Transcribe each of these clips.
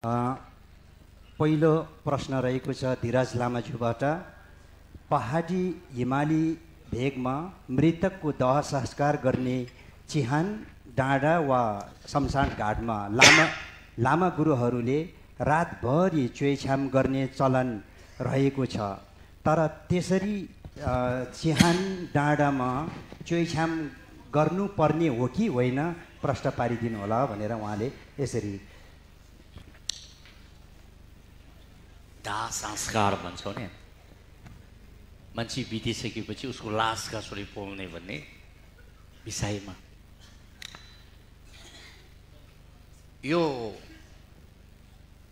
पहिलो प्रश्न रहेको छ धीरज लामाज्यूबाट। पहाडी हिमाली भेगमा मृतकको दह संस्कार गर्ने चिहान डाँडा वा शमशान घाटमा लामा गुरुहरूले रातभरि चुइछाम गर्ने चलन रहेको छ। तर त्यसरी चिहान डाँडामा चुइछाम गर्नुपर्ने हो कि होइन, प्रश्न पारिदिनु होला भनेर उहाँले यसरी। दाह संस्कार भन्छौँ नि, मान्छे बितिसकेपछि उसको लास कसरी पोल्ने भन्ने विषयमा यो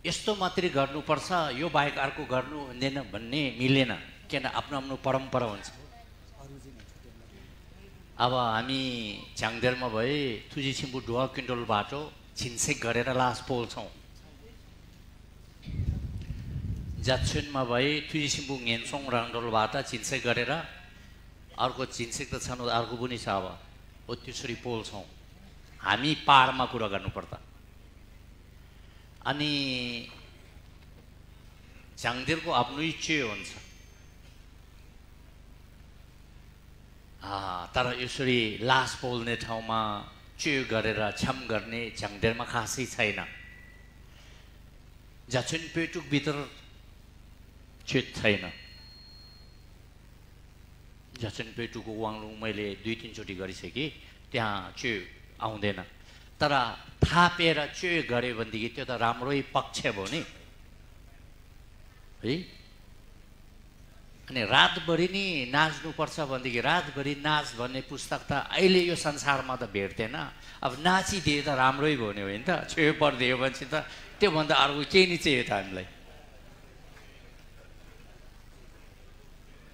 यस्तो मात्रै गर्नुपर्छ, यो बाहेक अर्को गर्नु हुँदैन भन्ने मिलेन, किन आफ्नो आफ्नो परम्परा हुन्छ। अब हामी च्याङदेरमा भए तुजिसिम्बु डुवा किन्डोल बाटो छिनसेक गरेर लास पोल्छौँ। जाछुनमा भए तुजिसिम्बु ङेन्सोङ राङडोलबाट छिनसेक गरेर अर्को छिनसेक त छन्, अर्को पनि छ, अब हो त्यसरी पोल्छौँ। हामी पाहाडमा कुरा गर्नुपर्दा अनि च्याङदेरको आफ्नै चेयो हुन्छ। तर यसरी लास पोल्ने ठाउँमा चेयो गरेर छ्याम गर्ने च्याङदेरमा खासै छैन। जाछुन पेटुकभित्र चेत छैन। जाछुन पेटुको वाङलुङ मैले 2-3 चोटि गरिसकेँ, त्यहाँ चेयो आउँदैन। तर थापेर चेयो गऱ्यो भनेदेखि त्यो त राम्रै पक्ष भयो नि है। अनि रातभरि नि नाच्नुपर्छ भनेदेखि रातभरि नाच भन्ने पुस्तक त अहिले यो संसारमा त भेट्दैन। अब नाचिदिए त राम्रै भयो नि, होइन त? चेयो परिदियो भनेपछि त त्योभन्दा अर्को केही नि चाहियो त हामीलाई।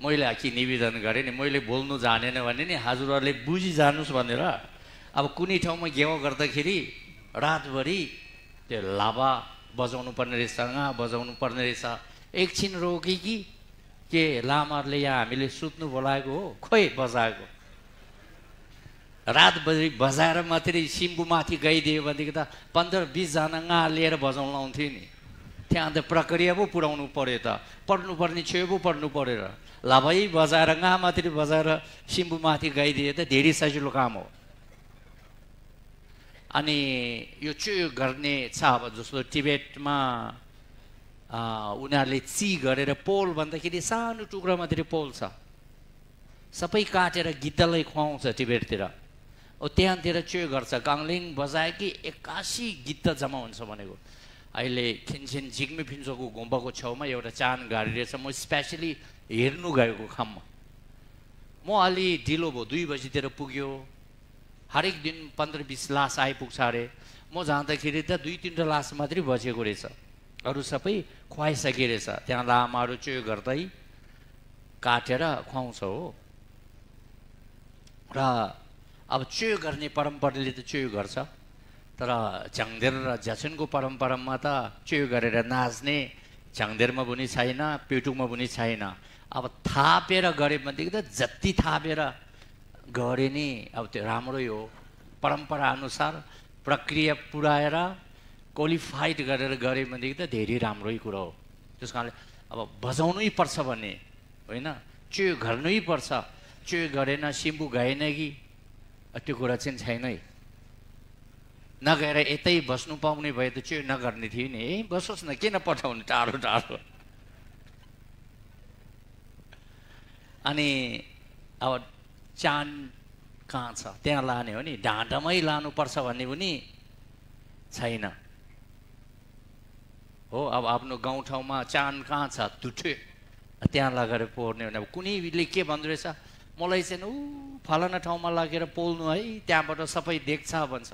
मैले के निवेदन गरेँ नि, मैले बोल्नु जानेन भने नि हजुरहरूले बुझिजानुहोस् भनेर। अब कुनै ठाउँमा गेवा गर्दाखेरि रातभरि त्यो लाभा बजाउनु पर्ने रहेछ, बजाउनु पर्ने रहेछ। एकछिन रोकी कि के लामाहरूले यहाँ हामीले सुत्नु बोलाएको हो, खोइ बजाएको। रातभरि बजाएर मात्रै सिम्बुमाथि गइदियो भनेदेखि त 15-20 जना लिएर बजाउन आउँथ्यो नि। त्यहाँ त प्रक्रिया पो पुऱ्याउनु पऱ्यो त, पढ्नुपर्ने छेउ पो पढ्नु पऱ्यो र। लाभै बजाएर मात्रै बजाएर सिम्बुमाथि गइदिए त धेरै सजिलो काम हो। अनि यो चेयो गर्ने छ। अब जस्तो टिबेटमा उनीहरूले ची गरेर पोल भन्दाखेरि सानो टुक्रा मात्रै पोल छ, सबै काटेर गिद्धलाई खुवाउँछ टिबेटतिर। त्यहाँतिर चेयो गर्छ, गाङलिङ बजाए कि 81 गिद्ध जम्मा हुन्छ भनेको। अहिले खिनछिन झिग्मी फिन्चोको गुम्बाको छेउमा एउटा चान गाडी रहेछ, म स्पेसली हेर्नु गएको खाममा। म अलि ढिलो भयो, 2 बजीतिर पुग्यो। हरेक दिन 15-20 लास आइपुग्छ अरे। म जाँदाखेरि त 2-3 लास मात्रै बचेको रहेछ, अरू सबै खुवाइसके रहेछ। त्यहाँ लामाहरू चेयो गर्दै काटेर खुवाउँछ हो। र अब चेयो गर्ने परम्पराले त चेयो गर्छ, तर च्याङदेर र जाछुनको परम्परामा त चेयो गरेर नाच्ने च्याङदेरमा पनि छैन, पेटुकमा पनि छैन। अब थापेर गऱ्यो भनेदेखि त जति थापेर गरे नि अब त्यो राम्रै हो। परम्परा अनुसार प्रक्रिया पुऱ्याएर क्वालिफाइड गरेर गऱ्यो भनेदेखि त धेरै राम्रै कुरा हो। त्यस कारणले अब बजाउनै पर्छ भन्ने होइन, चेयो गर्नै पर्छ। चेयो गरेन, सिम्बु गएन कि त्यो कुरा चाहिँ छैन है। नगएर यतै बस्नु पाउने भए त चेयो नगर्ने थियो नि। बसोस् न, किन पठाउने टाढो टाढो। अनि अब चान कहाँ छ, त्यहाँ लाने हो नि, ढाँडामै लानुपर्छ भन्ने पनि छैन हो। अब आफ्नो गाउँठाउँमा चान कहाँ छ, तुठे, त्यहाँ लगेर पोर्ने भने अब कुनैले के भन्दो रहेछ, मलाई चाहिँ फलाना ठाउँमा लगेर पोल्नु है, त्यहाँबाट सबै देख्छ भन्छ।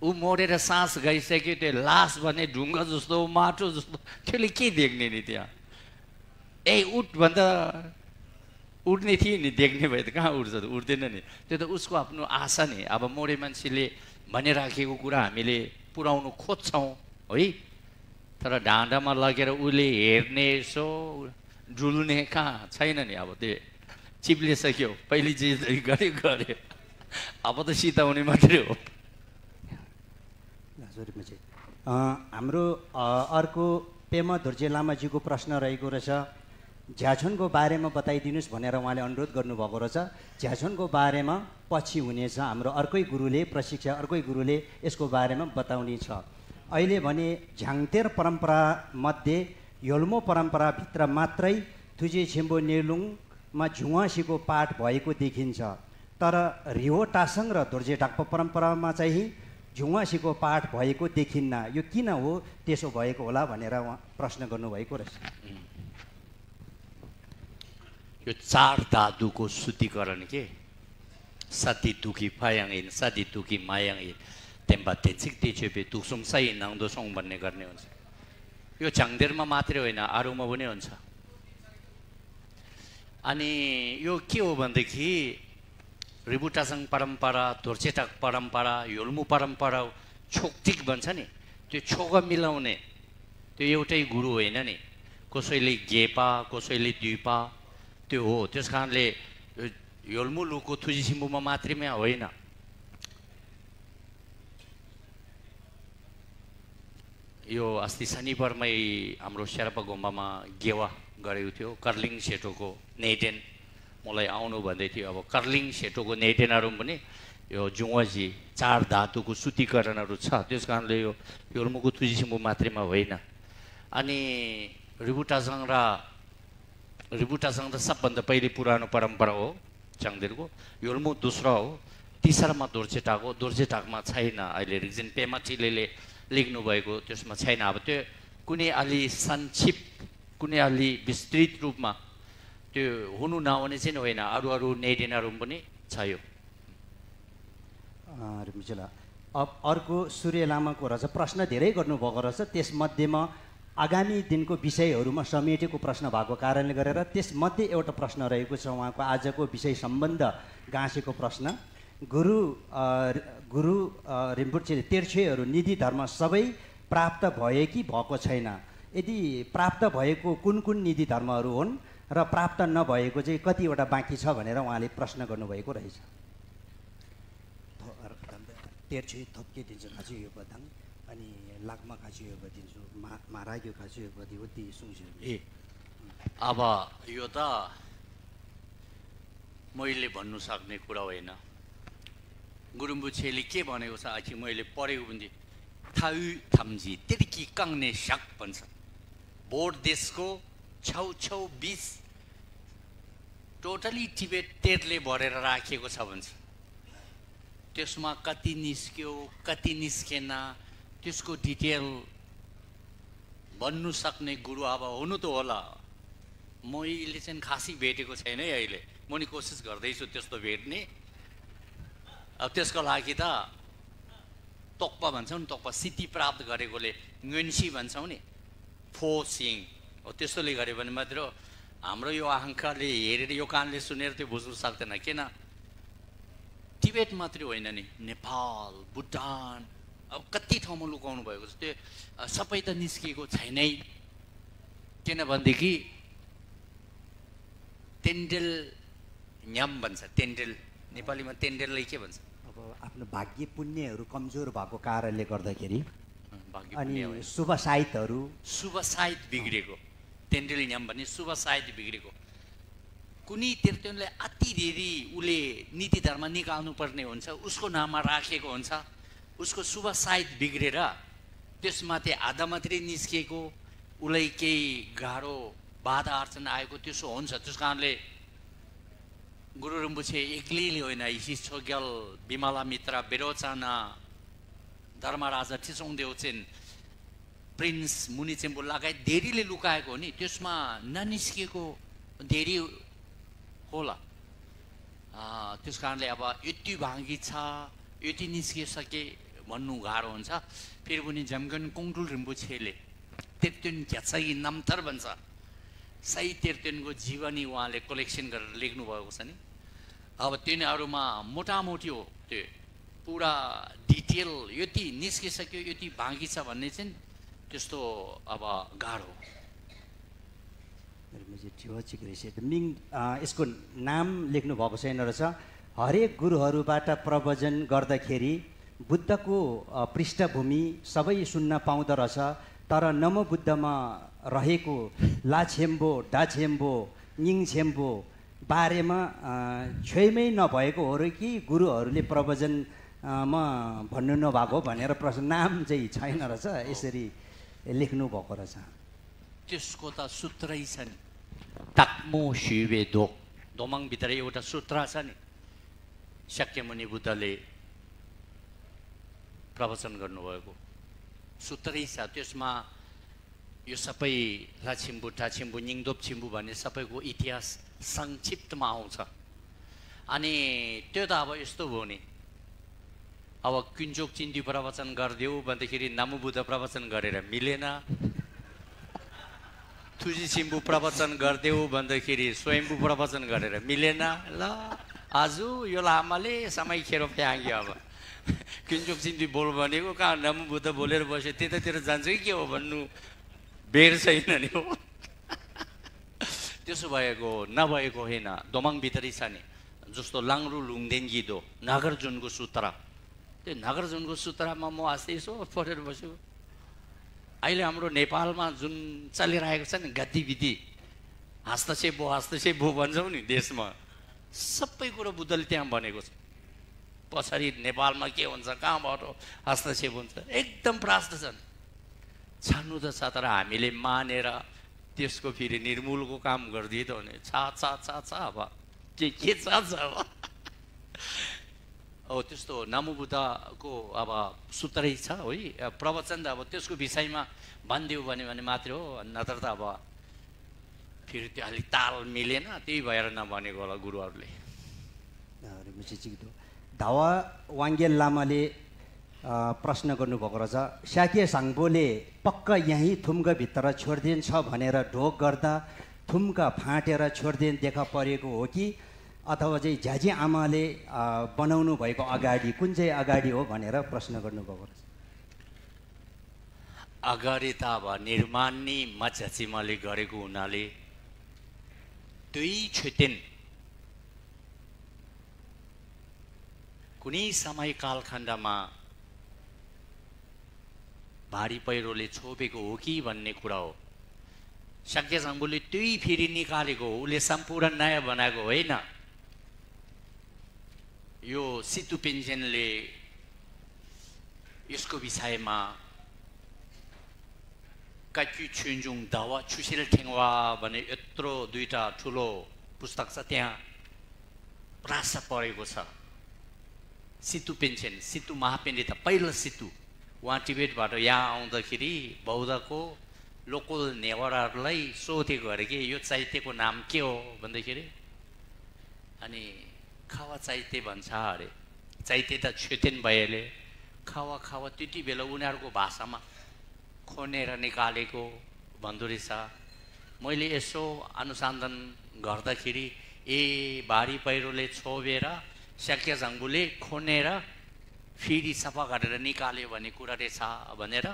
ऊ मरेर सास गइसक्यो, त्यो लास भन्ने ढुङ्गा जस्तो माटो जस्तो, त्यसले के देख्ने नि त्यहाँ। उठ भन्दा उड्ने थियो नि, देख्ने भए त कहाँ उड्छ त, उड्दैन नि। त्यो त उसको आफ्नो आशा नि। अब मरे मान्छेले भनिराखेको कुरा हामीले पुऱ्याउनु खोज्छौँ है। तर ढाँडामा लगेर उसले हेर्ने, यसो डुल्ने कहाँ छैन नि। अब त्यो चिप्लिसक्यो, पहिले जे गऱ्यो, अब त सिताउने मात्रै हो। हाम्रो अर्को पेमा धुर्जे लामाजीको प्रश्न रहेको रहेछ, झ्याछुनको बारेमा बताइदिनुहोस् भनेर उहाँले अनुरोध गर्नुभएको रहेछ। झ्याछुनको बारेमा पछि हुनेछ, हाम्रो अर्कै गुरुले प्रशिक्षक अर्कै गुरुले यसको बारेमा बताउने छ। अहिले भने झाङतेर परम्परामध्ये योल्मो परम्पराभित्र मात्रै थुजे छिम्बो नेलुङमा झुवासीको पाठ भएको देखिन्छ, तर रिहो टासङ र धुर्जे ढाक्पा परम्परामा चाहिँ झुवासीको पाठ भएको देखिन्न। यो किन हो, त्यसो भएको होला भनेर उहाँ प्रश्न गर्नुभएको रहेछ। यो चार धातुको शुद्धिकरण के साती दुखी फायाङ साती दुखी मायाङ तेम्बा तेन्सिक तेचेपे तुक्सुङ साई नाङदोसोङ भन्ने गर्ने हुन्छ। यो झाङदेरमा मात्रै होइन, अरूमा पनि हुन्छ। अनि यो के हो भनेदेखि रिबुटासङ परम्परा, धोर्चेटाक परम्परा, योल्मु परम्परा, छोकटिक भन्छ नि, त्यो छोक मिलाउने त्यो एउटै गुरु होइन नि। कसैले गेपा, कसैले द्विपा, त्यो हो। त्यस कारणले योल्मु लुको थुजिसिम्बुमा मात्रैमा होइन। यो अस्ति शनिबारमै हाम्रो शेर्पा गुम्बामा गेवा गरेको थियो। कर्लिङ सेटोको नेटेन मलाई आउनु भन्दै थियो। अब कर्लिङ सेटोको नेटेनहरू पनि यो जुवाजी चार धातुको शुद्धिकरणहरू छ। त्यस कारणले यो योल्मुको थुजिसिम्बु मात्रैमा होइन। अनि रिबुटासङ र सबभन्दा पहिले पुरानो परम्परा हो चाङदेरको। योल्मु दोस्रो हो, तिसरामा दोर्जेटाक हो। दोर्जेटाकमा छैन, अहिले रिग्जिन पेमाटीले लेख्नु भएको त्यसमा छैन। अब त्यो कुनै अलि संक्षिप्त, कुनै अलि विस्तृत रूपमा त्यो हुनु नहुने चाहिँ होइन। अरू नेडेनहरू पनि छ। यो अब अर्को सूर्य लामाको रहेछ, प्रश्न धेरै गर्नुभएको रहेछ। त्यसमध्येमा आगामी दिनको विषयहरूमा समेटेको प्रश्न भएको कारणले गरेर त्यसमध्ये एउटा प्रश्न रहेको छ उहाँको आजको विषय सम्बन्ध गाँसेको प्रश्न। गुरु रिम्पोछे तेर्छेहरू निधि धर्म सबै प्राप्त भए कि भएको छैन? यदि प्राप्त भएको कुन कुन निधि धर्महरू हुन् र प्राप्त नभएको चाहिँ कतिवटा बाँकी छ भनेर उहाँले प्रश्न गर्नुभएको रहेछ। तेर्छे थप्के दिन्छु खाँचो यो बदाङ अनि लाग्मा खाँचो यो दिन्छु माराग्यो खाँचो यो बदी उति सुन्छु। अब यो त मैले भन्नु सक्ने कुरा होइन। गुरुम्बुछेले के भनेको छ आखिर मैले पढेको पनि थाउ थाम्जी त्यतिकी काङ्ने साक भन्छ। बोर्ड देशको छेउछेउ 20 टोटली टिबेट तेरले भरेर राखिएको छ भन्छ। त्यसमा कति निस्क्यो कति निस्केन त्यसको डिटेल भन्नु सक्ने गुरु अब हुनु त होला। मैले चाहिँ खासै भेटेको छैन है अहिले। म नि कोसिस गर्दैछु त्यस्तो भेट्ने। अब त्यसको लागि त तोक्पा भन्छौँ नि, तोक्पा सिद्धि प्राप्त गरेकोले ङ्वेन्सी भन्छौँ नि, फो सिङ हो। त्यस्तोले गऱ्यो भने मात्र हाम्रो यो आँखाले हेरेर यो कानले सुनेर त्यो बुझ्नु सक्दैन। किन टिबेट मात्रै होइन नि, नेपाल, भुटान, अब कति ठाउँमा लुकाउनु भएको छ। त्यो सबै त निस्किएको छैनै। किनभनेदेखि तेन्डेल न्याम भन्छ। तेन्डेल नेपालीमा तेन्डेललाई के भन्छ? अब आफ्नो भाग्य पुण्यहरू कमजोर भएको कारणले गर्दाखेरि अनि शुभ साहित बिग्रेको। तेन्डेल न्याम भने शुभ साहित बिग्रेको। कुनै तीर्थनले अति धेरै उसले नीति धर्म निकाल्नु पर्ने हुन्छ, उसको नाममा राखेको हुन्छ। उसको शुभ साहित बिग्रेर त्यसमाथि आधा मात्रै निस्किएको, उसलाई केही गाह्रो बाधा अर्चना आएको त्यसो हुन्छ। त्यस कारणले गुरु रिम्पोछे एक्लैले होइन, इसी छोग्याल, बिमला मित्र, बेरोचाना, धर्मराजा ठिसोङ देउचेन, प्रिन्स मुनिचेम्बु लगायत धेरैले लुकाएको हो नि। त्यसमा ननिस्किएको धेरै होला। त्यस कारणले अब यति भाँगी छ, यति निस्किसके भन्नु गाह्रो हुन्छ। फेरि पनि जमगन कोङटुल रिम्पोछेले तेर्तेन घ्याचाइ नामथर भन्छ। सही तेर्तेनको जीवनी उहाँले कलेक्सन गरेर लेख्नु भएको छ नि। अब तिनीहरूमा मोटामोटी हो त्यो पुरा डिटेल यति निस्किसक्यो यति बाँकी छ भन्ने चाहिँ त्यस्तो अब गाह्रो। यसको नाम लेख्नु भएको छैन रहेछ। हरेक गुरुहरूबाट प्रवचन गर्दाखेरि बुद्धको पृष्ठभूमि सबै सुन्न पाउँदो रहेछ, तर नमोबुद्धमा रहेको लाछेम्बो, डाछेम्बो, निङछेम्बो बारेमा छेउमै नभएको हो र कि गुरुहरूले प्रवचनमा भन्नु नभएको भनेर प्रश्न नाम चाहिँ छैन रहेछ, यसरी लेख्नु भएको रहेछ। त्यसको त सूत्रै छ नि, ताक्मो शिवे दोक, दोमाङभित्र एउटा सूत्र छ नि, शाक्यमुनि बुद्धले प्रवचन गर्नुभएको सूत्रै छ। त्यसमा यो सबै लाछिम्बु, टाछिम्बु, निङदोप छिम्बु भन्ने सबैको इतिहास संक्षिप्तमा आउँछ। अनि त्यो त अब यस्तो भयो नि, अब किन्चोक चिन्ती प्रवचन गरिदेऊ भन्दाखेरि नमोबुद्ध प्रवचन गरेर मिलेन, थुजी छिम्बु प्रवचन गरिदेऊ भन्दाखेरि स्वयम्बु प्रवचन गरेर मिलेन। ल आज यो लामाले समय खेर फ्याँक्यो। अब किन्चोक चिन्ती बोल भनेको कहाँ नमोबुद्ध बोलेर बस्यो, त्यतातिर जान्छ कि के हो भन्नु बेर छैन नि हो। त्यसो भएको नभएको होइन, दोमाङभित्रै छ नि। जस्तो लाङ्रु लुङदेन गिदो नागार्जुनको सूत्र, त्यो नागार्जुनको सूत्रमा म आस्ते यसो पढेर बस्यो। अहिले हाम्रो नेपालमा जुन चलिरहेको छ नि गतिविधि, हस्तक्षेप भयो भन्छौँ नि देशमा, सबै कुरो बुद्धले त्यहाँ भनेको छ। पछाडि नेपालमा के हुन्छ, कहाँबाट हस्तक्षेप हुन्छ, एकदम प्रष्ट छन्। छान्नु त छ, तर हामीले मानेर त्यसको फेरि निर्मूलको काम गरिदिए त भने छ अब के छ अब। अब त्यस्तो नमोबुद्धको अब सूत्रै छ है, प्रवचन त अब त्यसको विषयमा भनिदियो भने मात्रै हो, नत्र त अब फेरि त्यो अलिक ताल मिलेन, त्यही भएर नभनेको होला गुरुहरूले। धावा वाङ्गेल लामाले प्रश्न गर्नुभएको रहेछ, शाक्य साङ्बोले पक्का यहीँ थुम्काभित्र छोडिदिन्छ भनेर ढोक गर्दा थुम्का फाटेर छोडिदिन देखा परेको हो कि अथवा चाहिँ झ्याझी आमाले बनाउनु भएको अगाडि कुन चाहिँ अगाडि हो भनेर प्रश्न गर्नुभएको रहेछ। अगाडि त अब निर्माण नै मझ्याचीमाले गरेको हुनाले त्यही छुटेन। कुनै समय कालखण्डमा भारी पहिरोले छोपेको हो कि भन्ने कुरा हो। शाक्य साङ्बोले त्यही फेरि निकालेको हो, उसले सम्पूर्ण नयाँ बनाएको होइन। यो सितु पेन्सनले यसको विषयमा काक्यु छुन्जुङ दावा छुसिल ठेङ्वा भन्ने यत्रो दुईटा ठुलो पुस्तक छ, त्यहाँ प्रास परेको छ। सितु पेन्सन, सितु महापेन्डे त पहिलो सितु, उहाँ टिबेटबाट यहाँ आउँदाखेरि बौद्धको लोकल नेवारहरूलाई सोधेको अरे कि यो चैत्यको नाम के हो भन्दाखेरि, अनि खावा चैत्य भन्छ अरे। चैत्य त छुटेन भएले खावा खावा त्यति बेला उनीहरूको भाषामा खोनेर निकालेको भन्दो रहेछ। मैले यसो अनुसन्धान गर्दाखेरि भारी पहिरोले छोपेर शाक्य साङ्बोले खोनेर फेरि सफा गरेर निकाल्यो भन्ने कुरा रहेछ भनेर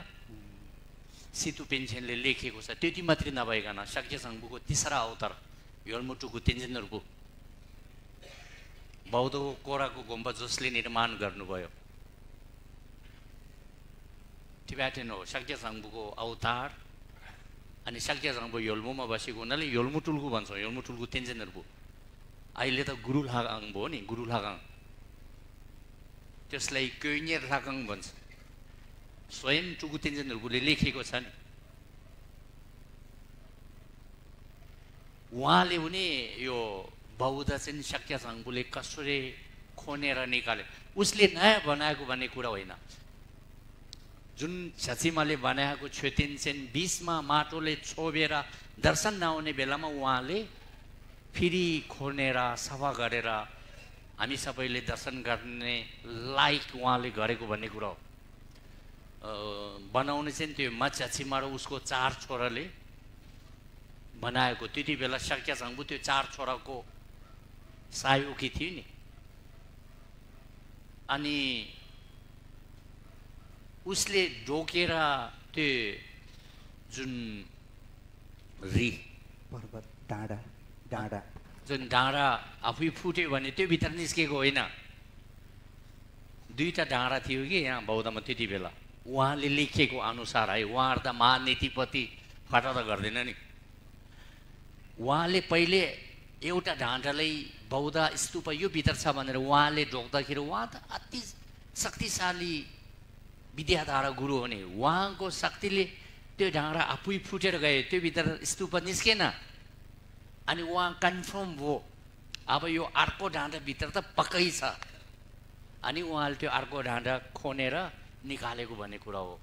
सितु पेन्सनले लेखेको छ। त्यति मात्रै नभइकन शाक्य साङ्बोको तेस्रा अवतार योलमुटुको तेन्जिनहरूको बौद्धको कोराको गुम्बा जसले निर्माण गर्नुभयो, टिबेटन हो शाक्य साङ्बोको अवतार। अनि शाक्य साङ्बो योल्मुमा बसेको हुनाले योल्मुटुल्गु भन्छौँ, योल्मुटुल्गु तेन्जिनहरूको। अहिले त गुरु लागाङ भयो नि, गुरु लागाङ, त्यसलाई क्योइनेर लागाङ भन्छ। स्वयं टुगु तेन्जिनहरूले लेखेको छ नि। उहाँले पनि यो बौद्ध चाहिँ शाक्य साङ्बोले कसरी खोनेर निकाले, उसले नयाँ बनाएको भन्ने कुरा होइन। जुन छचिमाले बनाएको छेतिन चाहिँ बिचमा माटोले छोपेर दर्शन नआउने बेलामा उहाँले फेरि खोनेर सफा गरेर हामी सबैले दर्शन गर्ने लायक उहाँले गरेको भन्ने कुरा हो। बनाउने चाहिँ त्यो मच्छाछीमा र उसको 4 छोराले बनाएको। त्यति बेला शाक्य साङ्बो त्यो 4 छोराको सहयोगी थियो नि। अनि उसले ढोकेर त्यो जुन पर्वत डाँडा जुन डाँडा आफै फुट्यो भने त्यो भित्र निस्केको होइन। दुईटा डाँडा थियो कि यहाँ बौद्धमा त्यति बेला उहाँले लेखेको अनुसार है उहाँहरू त महानीतिपति फटा त गर्दैन नि उहाँले पहिले एउटा डाँडालाई बौद्ध स्तूप यो भित्र छ भनेर उहाँले ढोक्दाखेरि उहाँ त अति शक्तिशाली विद्याधारा गुरु हो नि उहाँको शक्तिले त्यो डाँडा आफै फुटेर गयो त्यो भित्र स्तूप निस्केन अनि उहाँ कन्फर्म भयो अब यो अर्को डाँडाभित्र त पक्कै छ अनि उहाँले त्यो अर्को डाँडा खोनेर निकालेको भन्ने कुरा हो